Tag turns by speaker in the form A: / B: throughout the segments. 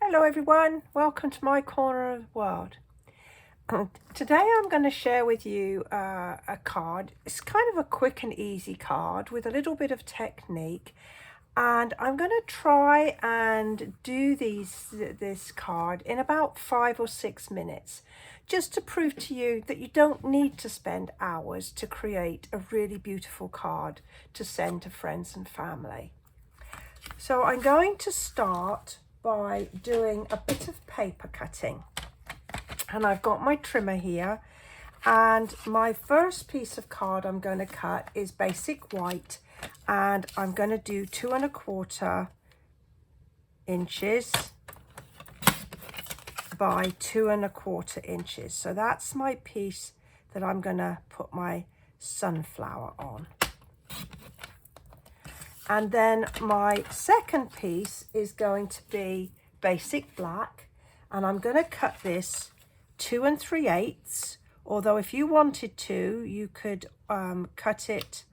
A: Hello everyone, welcome to my corner of the world. Today I'm going to share with you a card. It's kind of a quick and easy card with a little bit of technique, and I'm going to try and do this card in about 5 or 6 minutes, just to prove to you that you don't need to spend hours to create a really beautiful card to send to friends and family. So I'm going to start by doing a bit of paper cutting, and I've got my trimmer here, and my first piece of card I'm going to cut is basic white, and I'm going to do 2 1/4 inches by 2 1/4 inches. So that's my piece that I'm going to put my sunflower on. And then my second piece is going to be basic black, and I'm going to cut this 2 3/8, although if you wanted to, you could cut it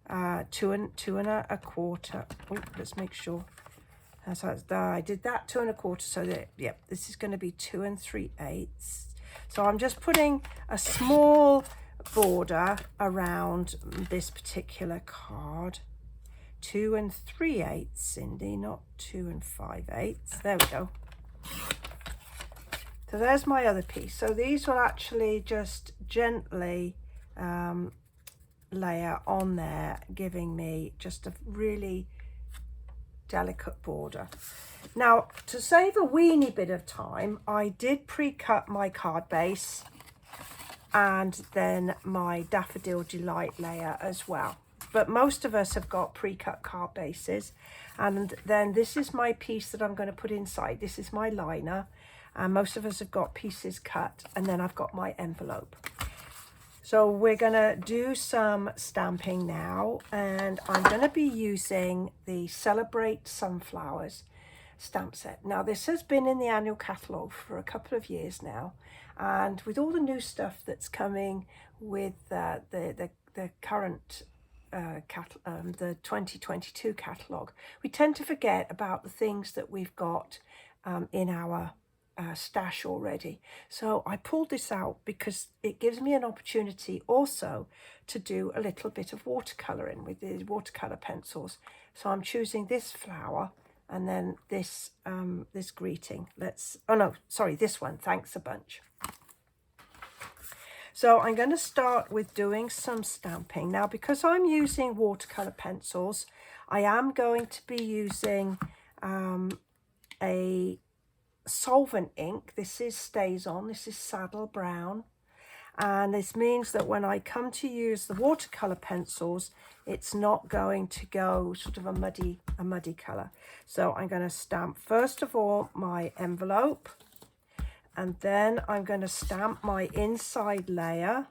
A: 2 1/4. Oh, let's make sure. So I did that 2 1/4, so that, yep, this is going to be 2 3/8. So I'm just putting a small border around this particular card. 2 3/8, Cindy, not 2 5/8. There we go. So there's my other piece. So these will actually just gently layer on there, giving me just a really delicate border. Now, to save a weeny bit of time, I did pre-cut my card base and then my Daffodil Delight layer as well. But most of us have got pre-cut card bases, and then this is my piece that I'm going to put inside. This is my liner, and most of us have got pieces cut, and then I've got my envelope. So we're going to do some stamping now, and I'm going to be using the Celebrate Sunflowers stamp set. Now, this has been in the annual catalogue for a couple of years now, and with all the new stuff that's coming with the current the 2022 catalogue, we tend to forget about the things that we've got in our stash already. So I pulled this out because it gives me an opportunity also to do a little bit of watercolouring with the watercolour pencils. So I'm choosing this flower and then this this greeting. This one, thanks a bunch. So I'm going to start with doing some stamping. Now, because I'm using watercolour pencils, I am going to be using a solvent ink. This is StazOn, this is Saddle Brown. And this means that when I come to use the watercolour pencils, it's not going to go sort of a muddy colour. So I'm going to stamp, first of all, my envelope. And then I'm going to stamp my inside layer.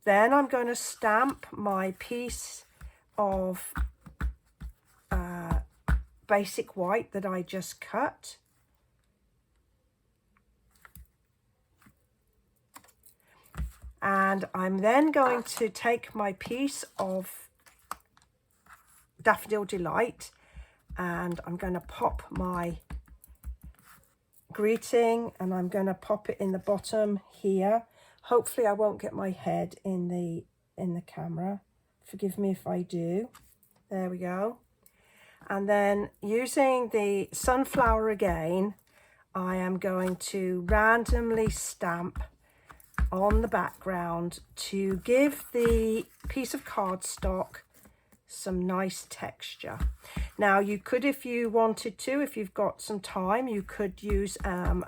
A: Then I'm going to stamp my piece of basic white that I just cut. And I'm then going to take my piece of Daffodil Delight, and I'm going to pop my greeting, and I'm going to pop it in the bottom here. Hopefully I won't get my head in the camera. Forgive me if I do. There we go. And then using the sunflower again, I am going to randomly stamp on the background to give the piece of cardstock some nice texture. Now, you could, if you wanted to, if you've got some time, you could use an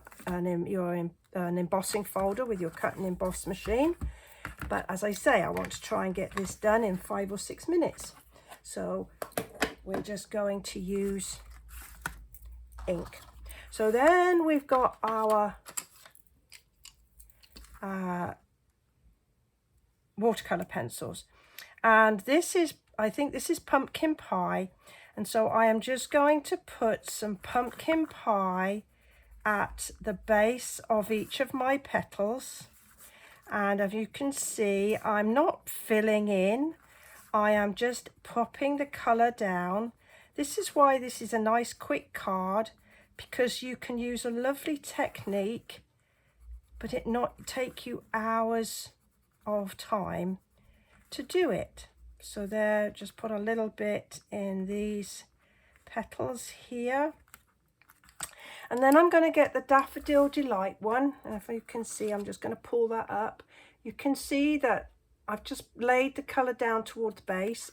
A: embossing folder with your cut and emboss machine. But as I say, I want to try and get this done in 5 or 6 minutes. So we're just going to use ink. So then we've got our watercolor pencils, and this is, I think this is pumpkin pie, and so I am just going to put some pumpkin pie at the base of each of my petals. And as you can see, I'm not filling in, I am just popping the color down. This is why this is a nice quick card, because you can use a lovely technique, but it not take you hours of time to do it. So there, just put a little bit in these petals here. And then I'm going to get the Daffodil Delight one. And if you can see, I'm just going to pull that up. You can see that I've just laid the colour down toward the base.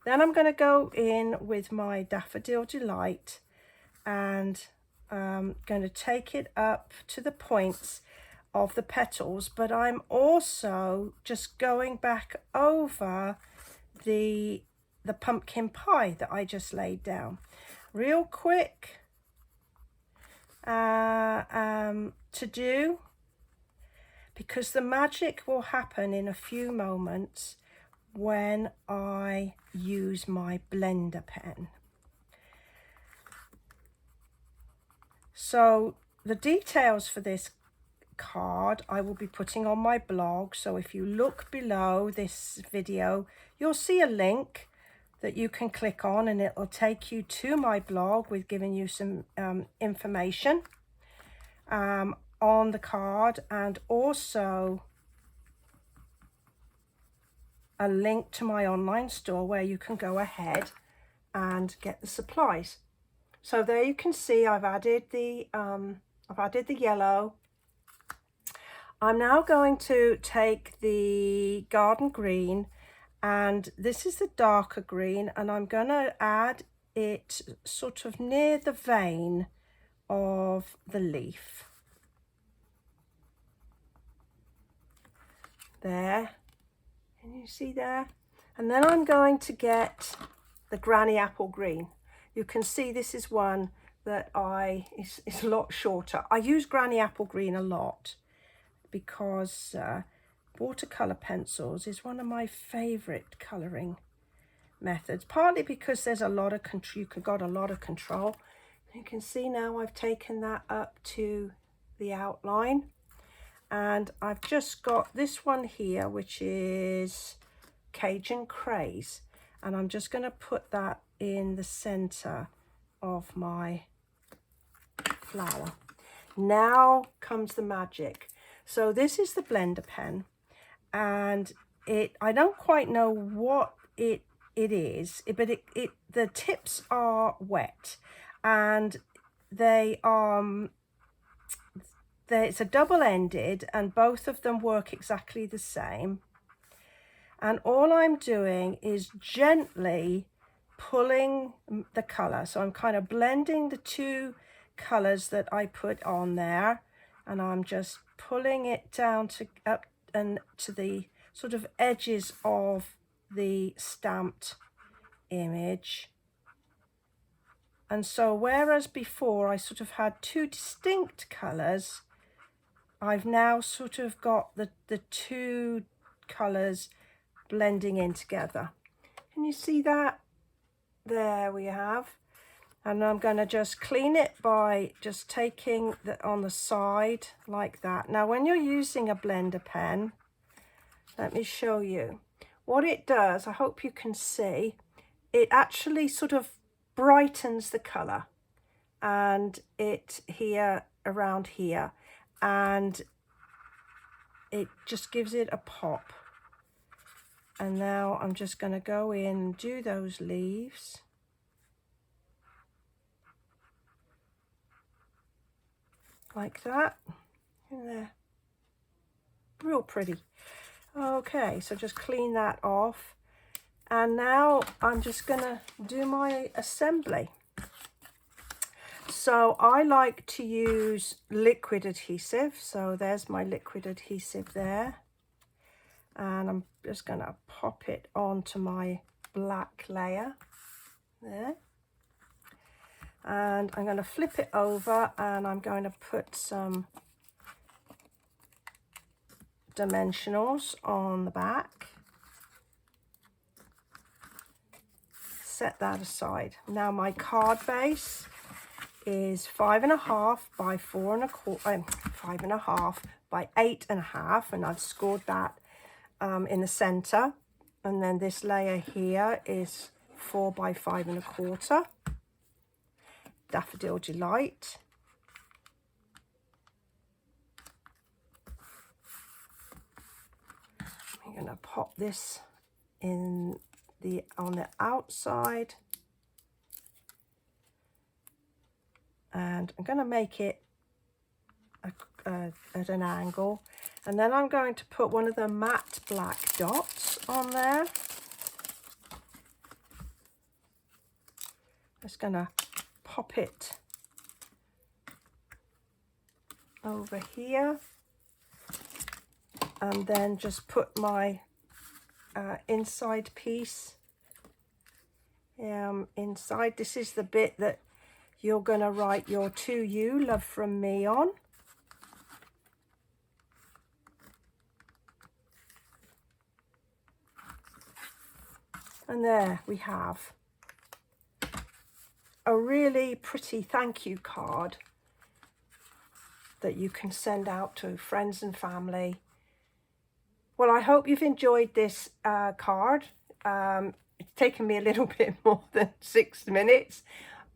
A: Then I'm going to go in with my Daffodil Delight and I'm going to take it up to the points of the petals, but I'm also just going back over the pumpkin pie that I just laid down real quick to do, because the magic will happen in a few moments when I use my blender pen. So the details for this card I will be putting on my blog, so if you look below this video you'll see a link that you can click on and it will take you to my blog with giving you some information on the card, and also a link to my online store where you can go ahead and get the supplies. So there you can see I've added the yellow. I'm now going to take the garden green, and this is the darker green, and I'm going to add it sort of near the vein of the leaf. There, can you see there? And then I'm going to get the Granny Apple Green. You can see this is one that is a lot shorter. I use Granny Apple Green a lot because watercolor pencils is one of my favorite coloring methods, partly because there's a lot of control. You got a lot of control. You can see now I've taken that up to the outline, and I've just got this one here, which is Cajun Craze, and I'm just going to put that in the center of my flower. Now comes the magic. So this is the blender pen, and I don't quite know what it is, but the tips are wet, and it's a double-ended, and both of them work exactly the same. And all I'm doing is gently pulling the color. So I'm kind of blending the two colors that I put on there, and I'm just pulling it down to up and to the sort of edges of the stamped image. And so whereas before I sort of had two distinct colors, I've now sort of got the two colors blending in together. Can you see that? There we have. And I'm going to just clean it by just taking on the side like that. Now when you're using a blender pen, let me show you what it does. I hope you can see it actually sort of brightens the color, and it here around here, and it just gives it a pop. And now I'm just going to go in and do those leaves. Like that. In there. Real pretty. Okay, so just clean that off. And now I'm just going to do my assembly. So I like to use liquid adhesive. So there's my liquid adhesive there. And I'm just going to pop it onto my black layer there. And I'm going to flip it over, and I'm going to put some dimensionals on the back. Set that aside. Now my card base is 5.5 by 4.25, 5.5 by 8.5, and I've scored that in the center. And then this layer here is 4 by 5.25. Daffodil Delight. I'm going to pop this in on the outside, and I'm going to make it at an angle, and then I'm going to put one of the matte black dots on there. Just going to pop it over here, and then just put my inside piece inside. This is the bit that you're going to write your "To You, Love from Me" on. And there we have a really pretty thank you card that you can send out to friends and family. Well, I hope you've enjoyed this card. It's taken me a little bit more than 6 minutes,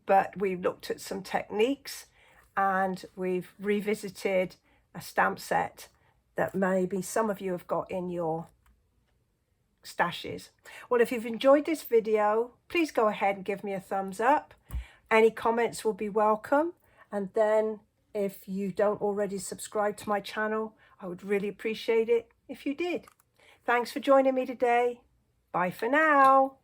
A: but we've looked at some techniques and we've revisited a stamp set that maybe some of you have got in your stashes. Well, if you've enjoyed this video, please go ahead and give me a thumbs up. Any comments will be welcome. And then if you don't already subscribe to my channel, I would really appreciate it if you did. Thanks for joining me today. Bye for now.